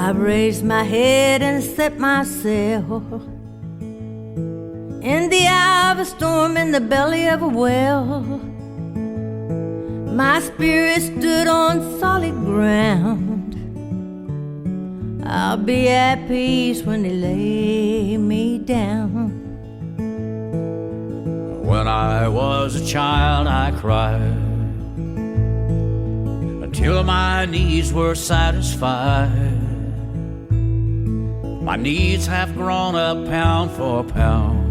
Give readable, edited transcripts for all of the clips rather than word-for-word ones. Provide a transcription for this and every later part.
I've raised my head and set myself in the eye of a storm, in the belly of a well. My spirit stood on solid ground. I'll be at peace when they lay me down. When I was a child, I cried until my needs were satisfied. My needs have grown up pound for pound.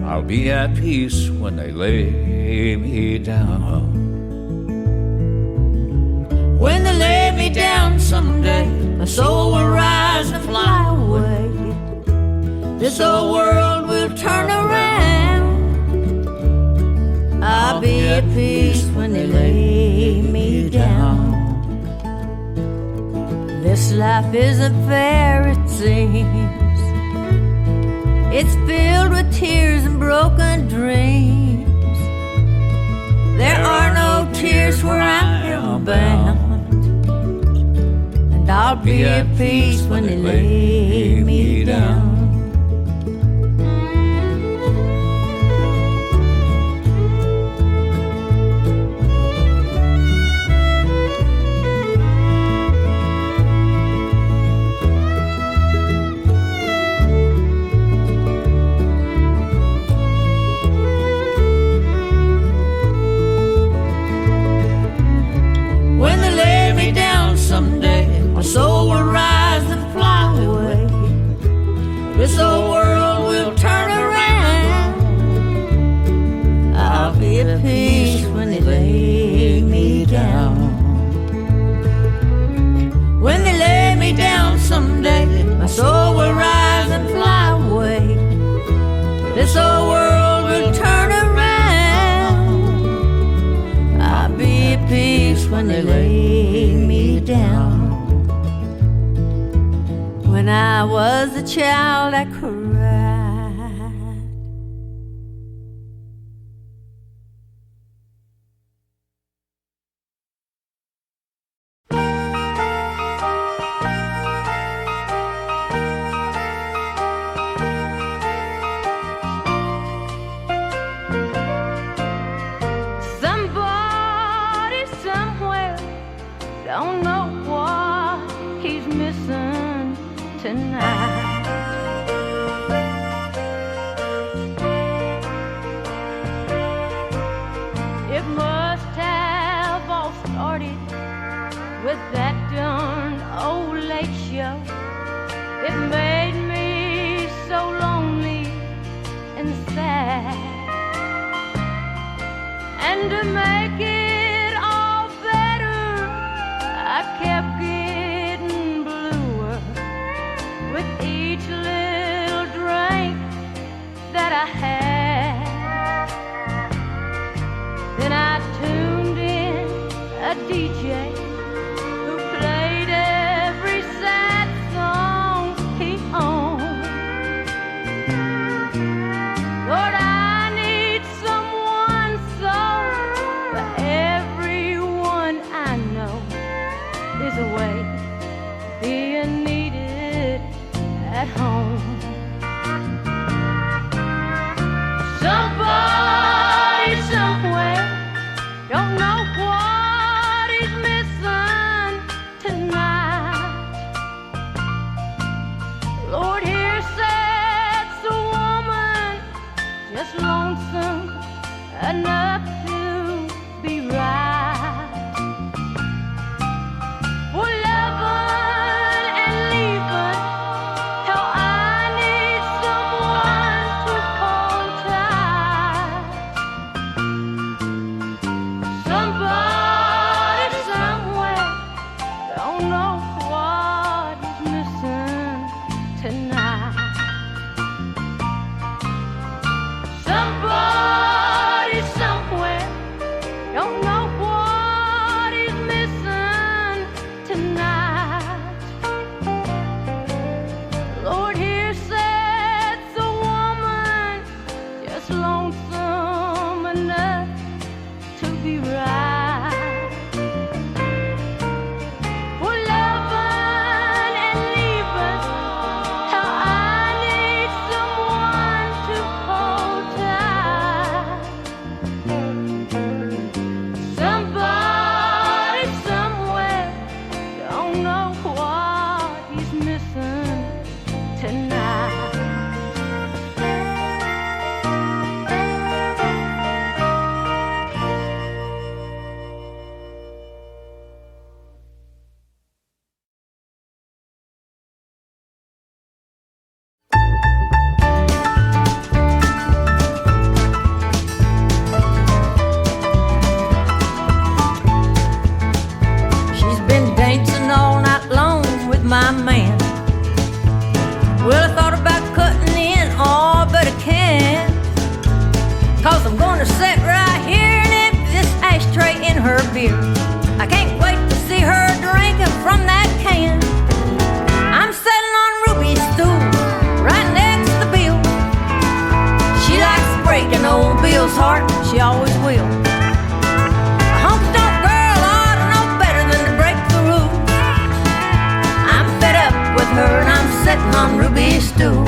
I'll be at peace when they lay me down. When they lay me down someday, my soul will rise and fly away. This old world will turn around. I'll be at peace when they lay me down. This life isn't fair, it seems. It's filled with tears and broken dreams. There are no tears where I'm bound. And I'll be at peace when they lay me down. Someday my soul will rise and fly away. This old world will turn around. I'll be at peace when they lay me down. When they lay me down someday, my soul will rise and fly away. This old world will turn around. I'll be at peace when they lay me down. When I was a child, I cried. Somebody somewhere don't know what he's missing tonight. It must have all started with that darn old late show. It made me so lonely and sad. And to make it all better, I kept getting bluer with each little drink that I had. Then I tuned in a DJ who played every sad song he owned. Lord, I need someone so, but everyone I know is away being needed at home. Somebody somewhere don't know what he's missing tonight. Lord, here sits a woman just lonesome enough to be right. For loving and leaving, how I need Ruby stew.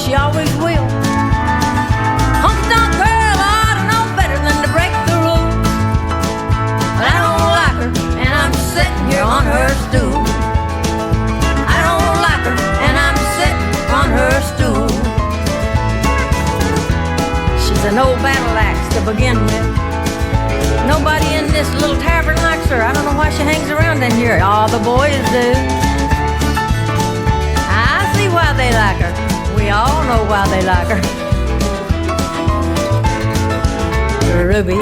She always will. Honky-tonk girl ought to know better than to break the rules. But I don't like her, and I'm sitting here on her stool. I don't like her, and I'm sitting on her stool. She's an old battle axe to begin with. Nobody in this little tavern likes her. I don't know why she hangs around in here. All the boys do. I see why they like her. We all know why they like her. Ruby.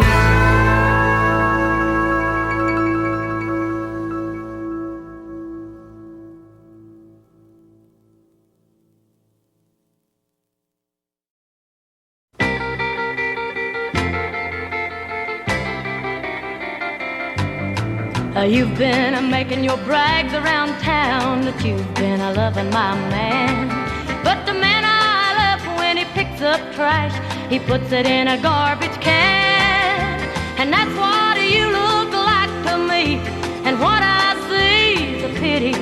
You've been making your brags around town that you've been loving my man. But the man I love, when he picks up trash, he puts it in a garbage can. And that's what you look like to me, and what I see is a pity.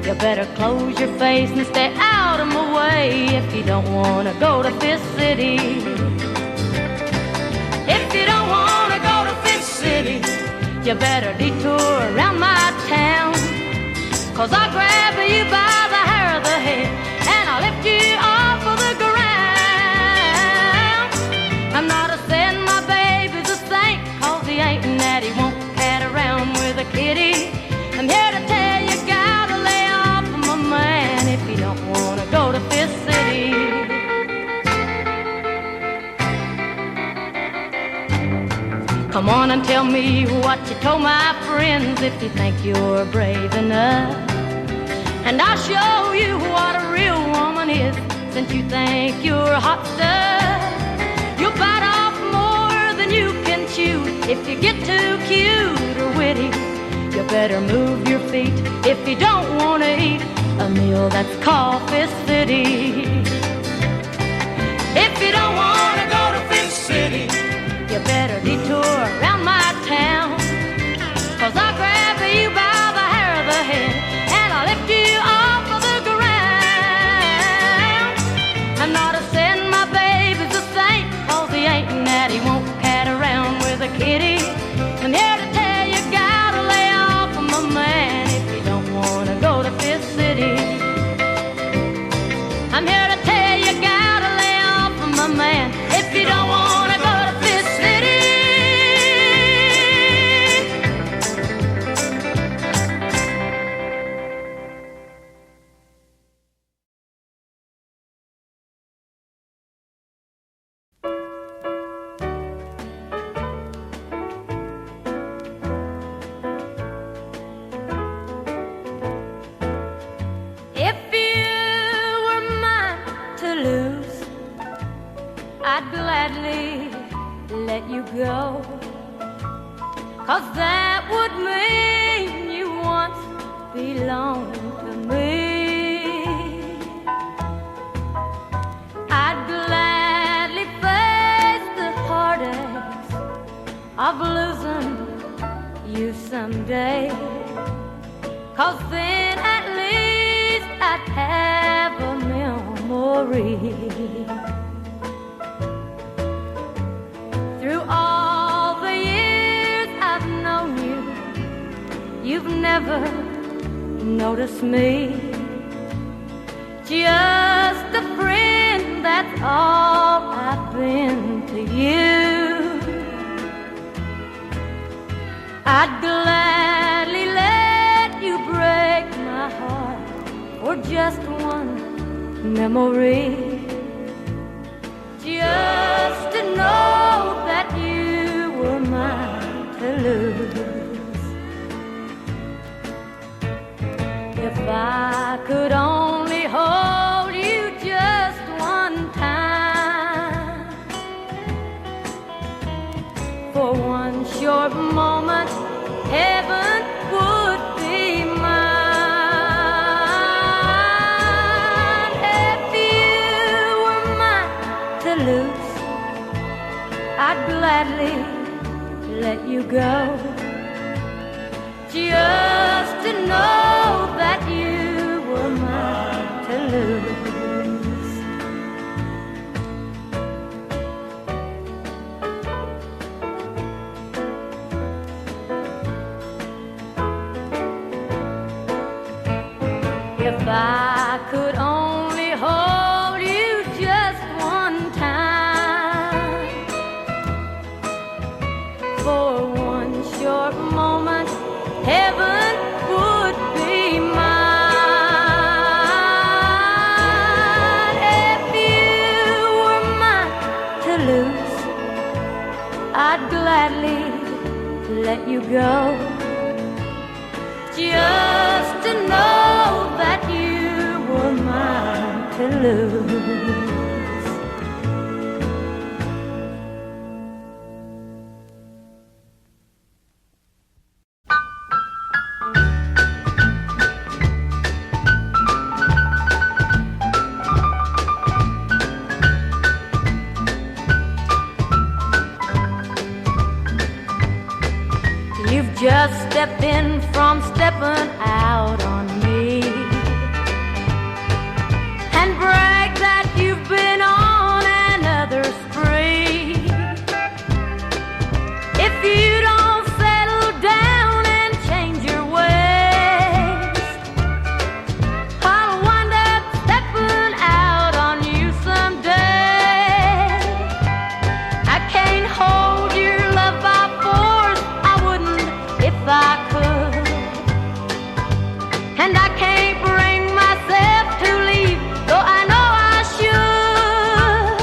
You better close your face and stay out of my way if you don't want to go to Fifth City. If you don't want to go to Fifth City, you better detour around my town. 'Cause I'll grab you by the hair of the head and I'll lift you off of the ground. I'm not a saying my baby's a saint, 'cause he ain't, and that he won't cat around with a kitty. I'm here to tell you, gotta lay off of my man if you don't want to go to Fifth City. Come on and tell me what you told my friends if you think you're brave enough. And I'll show you what a real woman is, since you think you're hot stuff. You'll bite off more than you can chew if you get too cute or witty. You better move your feet if you don't want to eat a meal that's called Fifth City. If you don't want to go to Fifth City, you better detour around my town. 'Cause I'll grab you by the hair of the head and I'll lift you off of the ground. I'm not a saying my baby's a saint, 'cause he ain't, and that he won't cat around with a kitty. I'm here to tell you, gotta lay off of my man if you don't want to go to Fifth City. I'm here to tell you, gotta lay off of my man if you don't want to go to Fifth City. If you were mine to lose, I'd gladly let you go. 'Cause that would mean you once belonged to me. I'd gladly face the heartaches of losing you someday, 'cause then at least I'd have a memory. Through all the years I've known you, you've never noticed me. Just a friend, that's all I've been to you. I'd gladly let you break my heart for just one memory. Just to know that you were mine to lose. If I could only hold you just one time, for one short moment, heaven would be mine. If you were mine to lose, I'd gladly let you go. Just to know that you were mine to lose. If I could only hold you just one time, for one short moment, heaven would be mine. If you were mine to lose, I'd gladly let you go. Just to know that you were mine to lose. You've just stepped in from stepping out on me, and brag that you've been on another spree. If you don't settle down and change your ways, I'll wind up stepping out on you someday. I can't hold your love by force, I wouldn't if I could. And I can't bring myself to leave, though I know I should.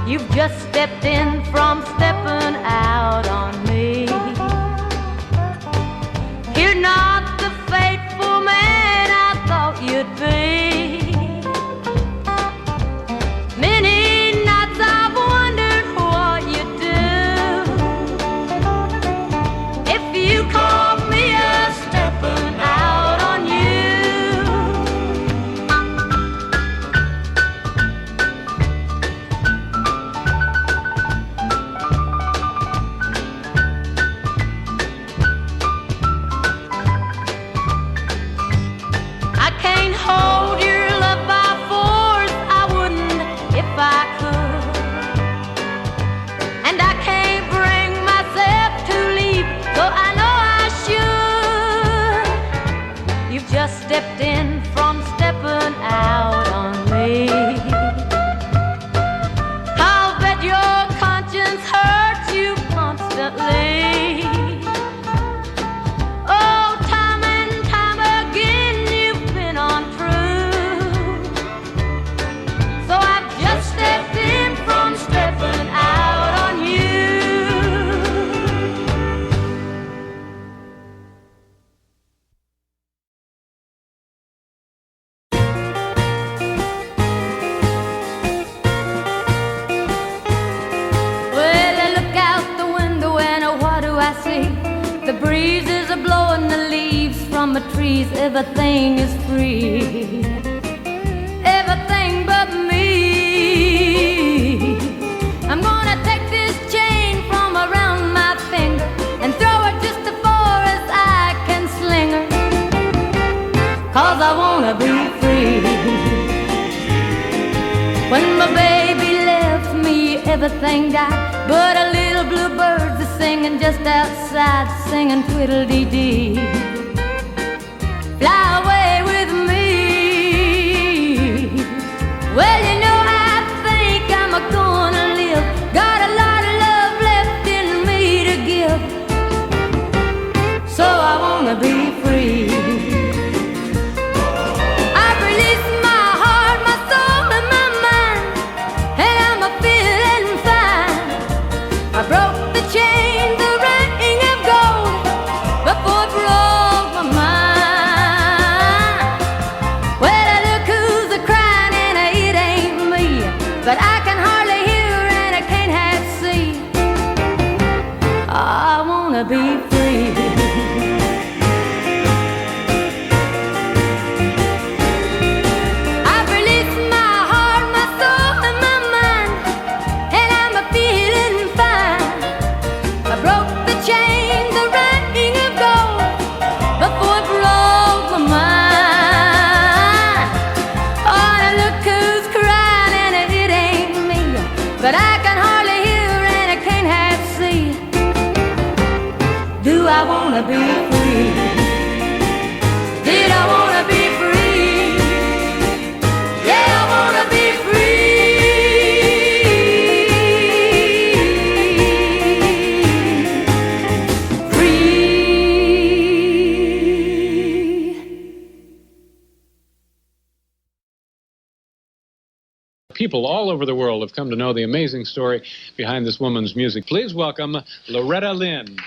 You've just stepped in from stepping out on me. You're not the faithful man I thought you'd be. Many nights I've wondered what you'd do if you caught me a stepping out on you. I can't hold your love by force, I wouldn't if I could. And I can't bring myself to leave, though I know I should. You've just stepped in from stepping out on me. I'll bet your conscience hurts you constantly. Oh, time and time again you've been untrue. So I've just stepped in from stepping out on you. Well, I look out the window and what do I see? The breeze is a-blowing the leaves from the trees. Everything is free, everything but me. I'm gonna take this chain from around my finger and throw it just as far as everything died, but a little blue bird's a singing just outside, singing twiddle-dee-dee. Fly away with me. Well, you know I think I'm gonna live. Got a lot of love left in me to give, so I wanna be free. I've released my heart, my soul, and my mind, and I'm feeling fine. I broke the chain, the ring of gold, before it broke my mind. Well, look who's a-crying, and it ain't me, but I can hardly hear and I can't half see. I wanna be free. I've released my heart, my soul, and my mind, and I'm feeling fine. I broke the chain, the ring of gold, before it broke my mind. Oh, now look who's crying, and it ain't me, but I can hardly hear and I can't half see. Do I wanna be free? Did I wanna be free? Yeah, I wanna be free. Free. People all over the world have come to know the amazing story behind this woman's music. Please welcome Loretta Lynn.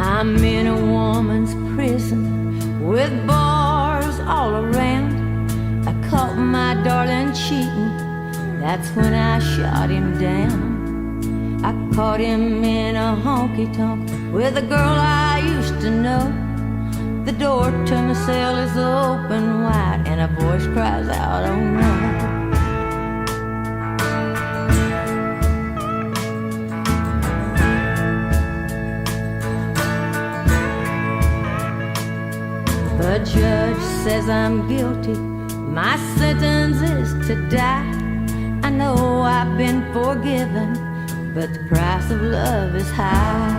I'm in a woman's prison with bars all around. I caught my darling cheating, that's when I shot him down. I caught him in a honky-tonk with a girl I used to know. The door to my cell is open wide and a voice cries out, oh no. The judge says I'm guilty, my sentence is to die. I know I've been forgiven, but the price of love is high.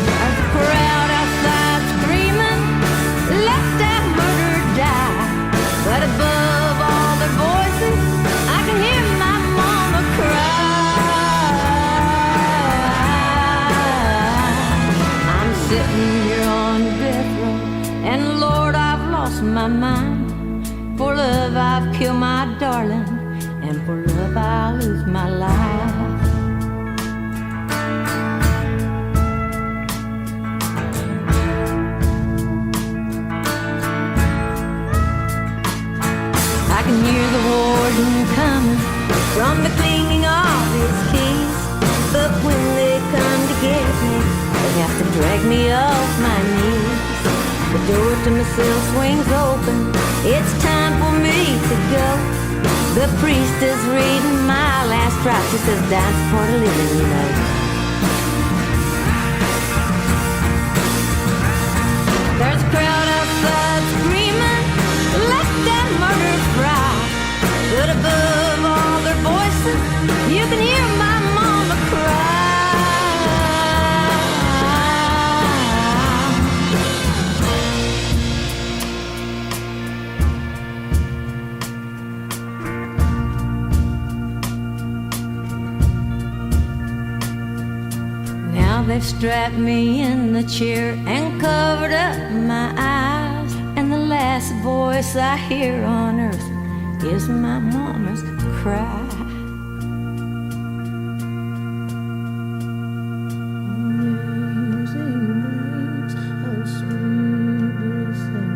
There's a crowd outside screaming, let that murder die. But above all their voices, I can hear my mama cry. I'm sitting here on death row, and Lord, I've lost my mind. For love, I've killed my darling, and for love, I'll lose my life. I can hear the warden coming from the cleaning of his keys, but when they come to get me, they have to drag me off my knees. The door to my cell swings open, it's time for me to go. The priest is reading my last rites, he says that's part of living, you know. There's a crowd outside screaming, let that murder fry. But above all their voices, you can hear my mama cry. Now they've strapped me in the chair and covered up my eyes, and the last voice I hear on earth is my mama's cry. Amazing grace, how sweet the sound.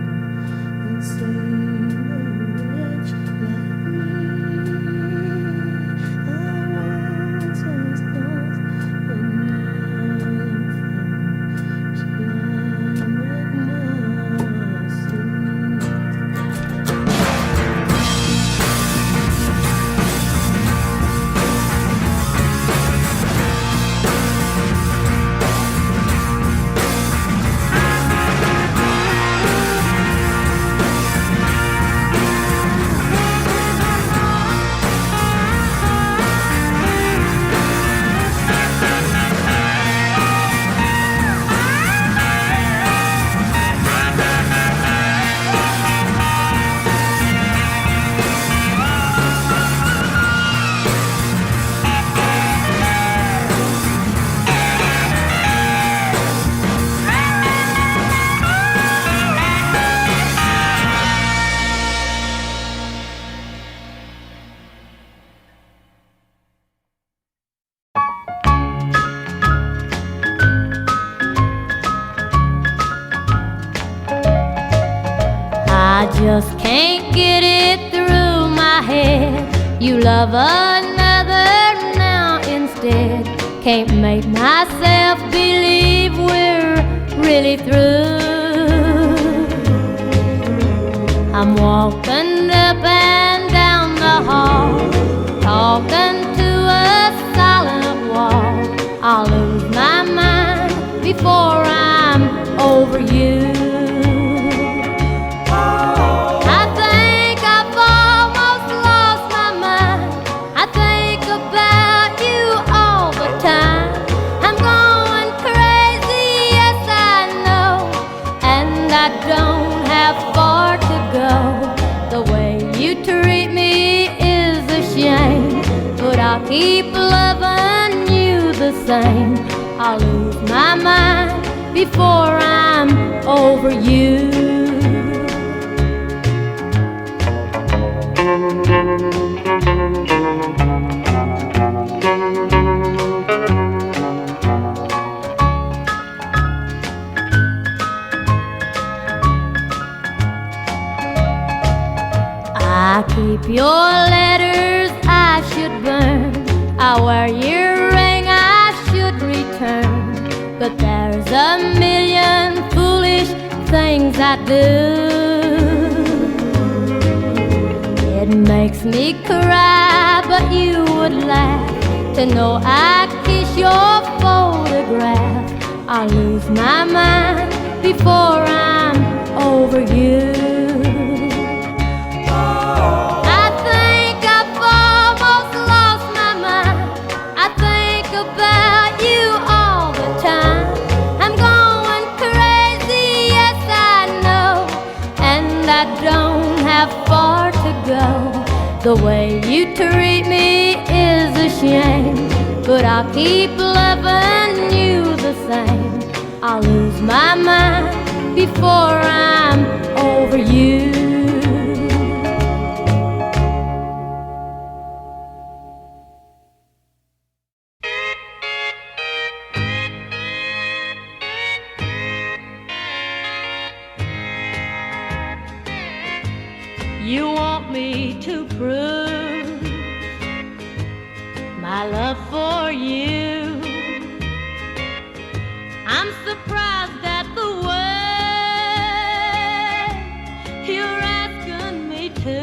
get it through my head. You love another now instead. Can't make myself believe we're really through. I'm walking up and down the hall, talking to a silent wall. I'll lose my mind before I'm over you. I think I've almost lost my mind. I think about you all the time. I'm going crazy, yes I know, and I don't have far to go. The way you treat me is a shame, but I'll keep loving you the same. I'll lose my mind before I'm over you. I keep your letters I should burn. I wear your ring I should return. But there's a million foolish things I do. It makes me cry, but you would laugh to know I kiss your photograph. I'll lose my mind before I'm over you. I think I've almost lost my mind. I think about you all the time. I'm going crazy, yes I know, and I don't have far to go. The way you treat me is a shame, but I'll keep loving you the same. I'll lose my mind before I'm over you. You want me to prove my love for you. I'm surprised at the way you're asking me to.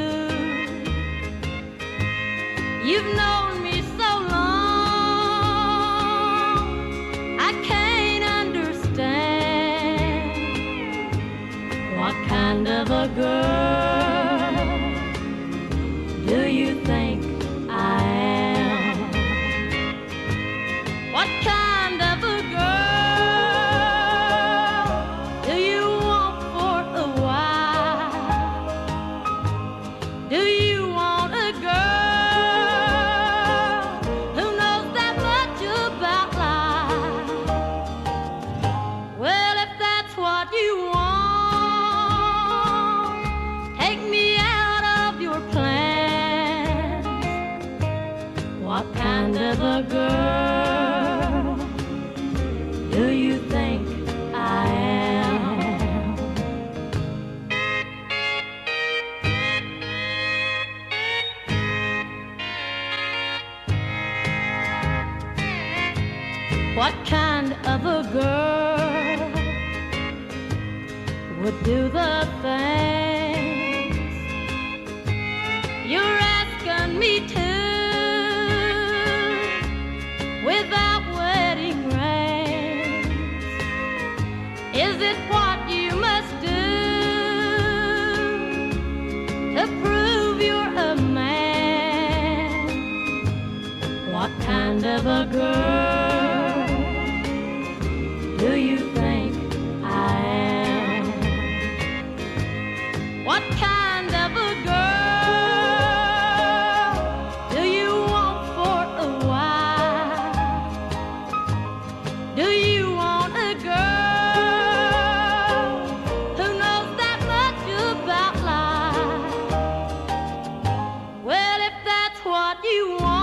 You've known me so long, I can't understand what kind of a girl do you think I am? What kind of a girl do you want for a wife? Do you want a girl who knows that much about life? Well, if that's what you want, take me out of your plans. What kind of a girl do you think I am? What kind of a girl would do the things you're asking me to without wedding rings? Is it what you must do to prove you're a man? What kind of a girl do you think I am? What kind of a girl do you want for a wife? Do you want a girl who knows that much about life? Well, if that's what you want,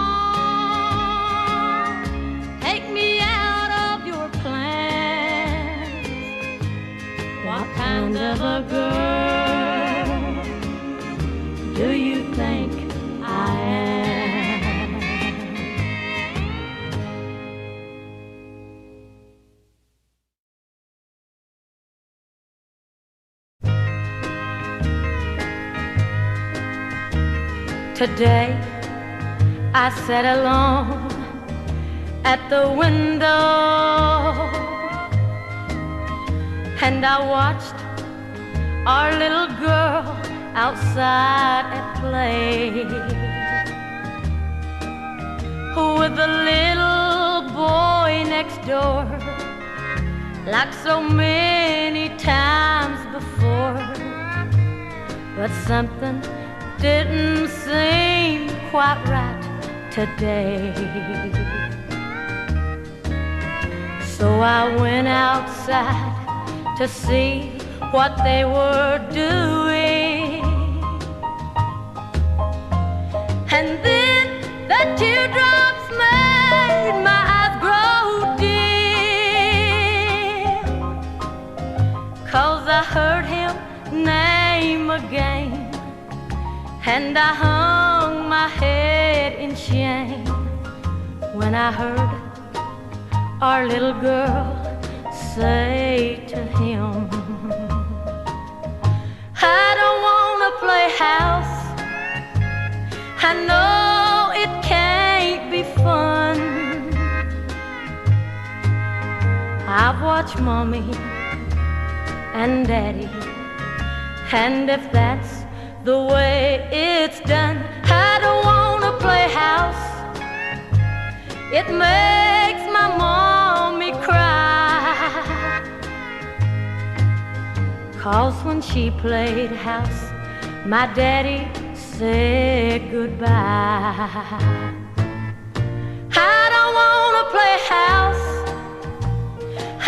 do you think I am? Today I sat alone at the window and I watched our little girl outside at play with the little boy next door, like so many times before. But something didn't seem quite right today. So I went outside to see what they were doing. And then the teardrops made my eyes grow dim, 'cause I heard him name again, and I hung my head in shame when I heard our little girl say to him, I don't wanna play house, I know it can't be fun. I've watched Mommy and Daddy, and if that's the way it's done, I don't wanna play house. It makes my mommy cry, 'cause when she played house, my daddy said goodbye. I don't wanna play house,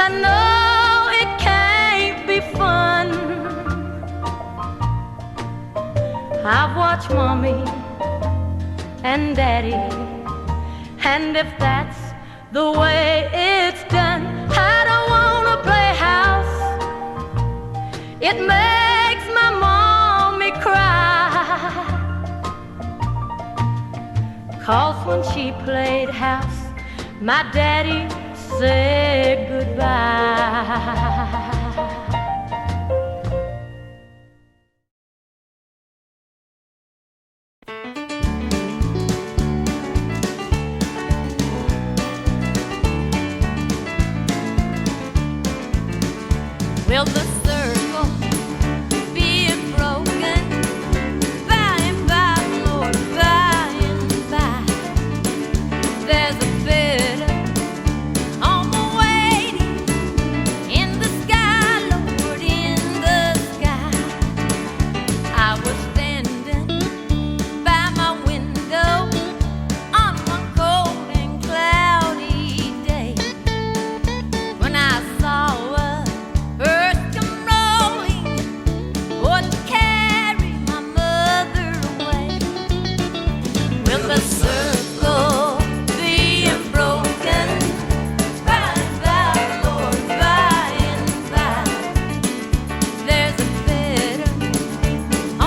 I know it can't be fun. I've watched Mommy and Daddy, and if that's the way it's done, I don't wanna play house. It makes my mommy cry, 'cause when she played house, my daddy said goodbye. Will the circle be broken by and by, Lord, by and by? There's a better on the waiting in the sky, Lord, in the sky. I was standing by my window on one cold and cloudy day when I saw earth come rolling, or to carry my mother away. Will the circle be broken by and by, Lord, by and by? There's a better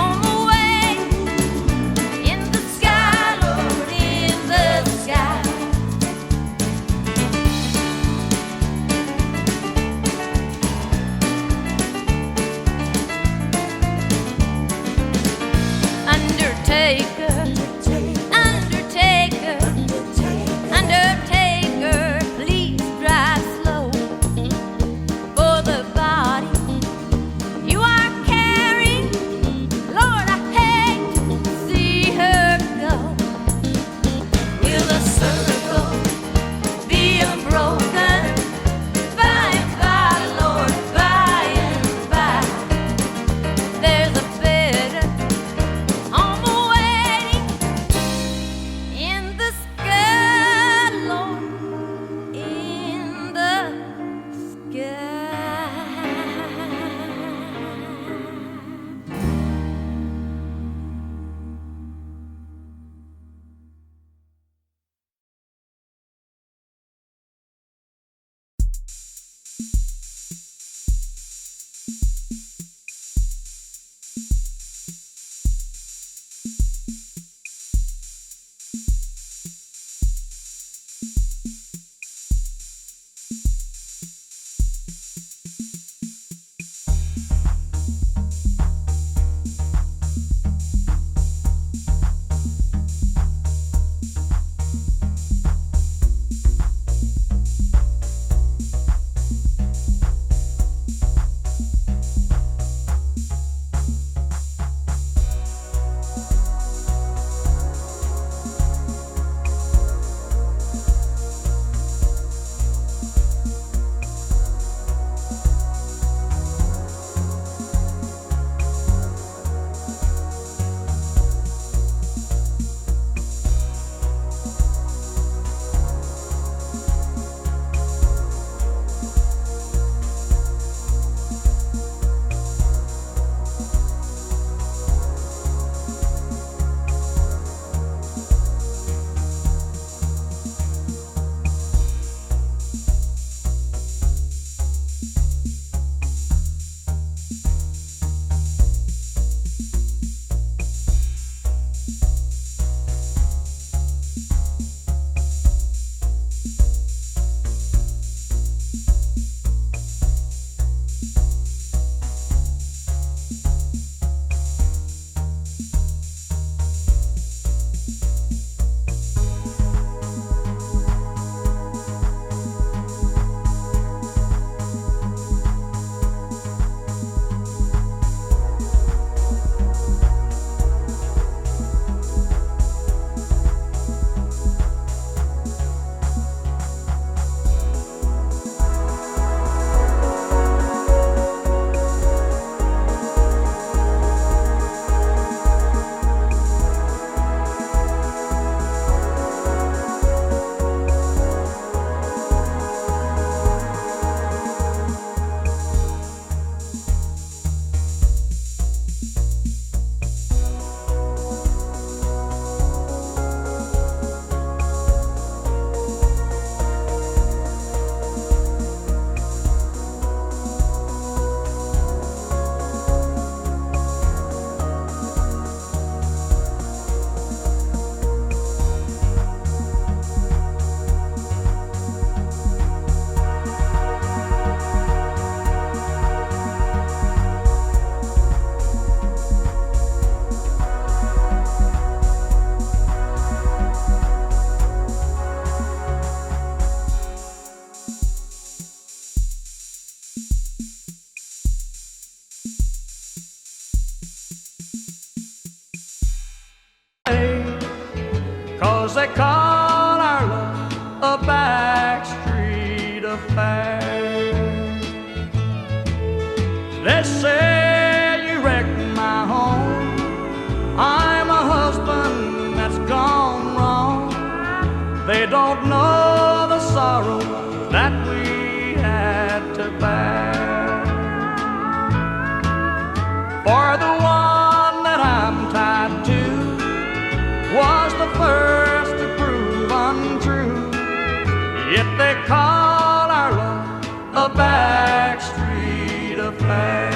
on the way in the sky, Lord, in the sky. Undertaker, Undertaker, Undertaker, please drive slow for the body you are carrying. Lord, I hate to see her go. Will the circle be broken by and by, Lord, by and by? There's a better on the way 'cause they call our love a backstreet affair. They say you wrecked my home, I'm a husband that's gone wrong. They don't know the sorrow that we had to bear. For the one that I'm tied to was the first to prove untrue, yet they call our love a backstreet affair.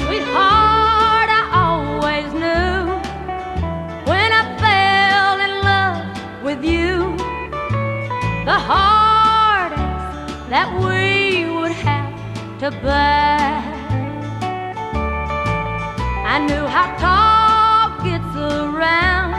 Sweetheart, I always knew when I fell in love with you, the heartaches that we would have to bear. I knew how talk gets around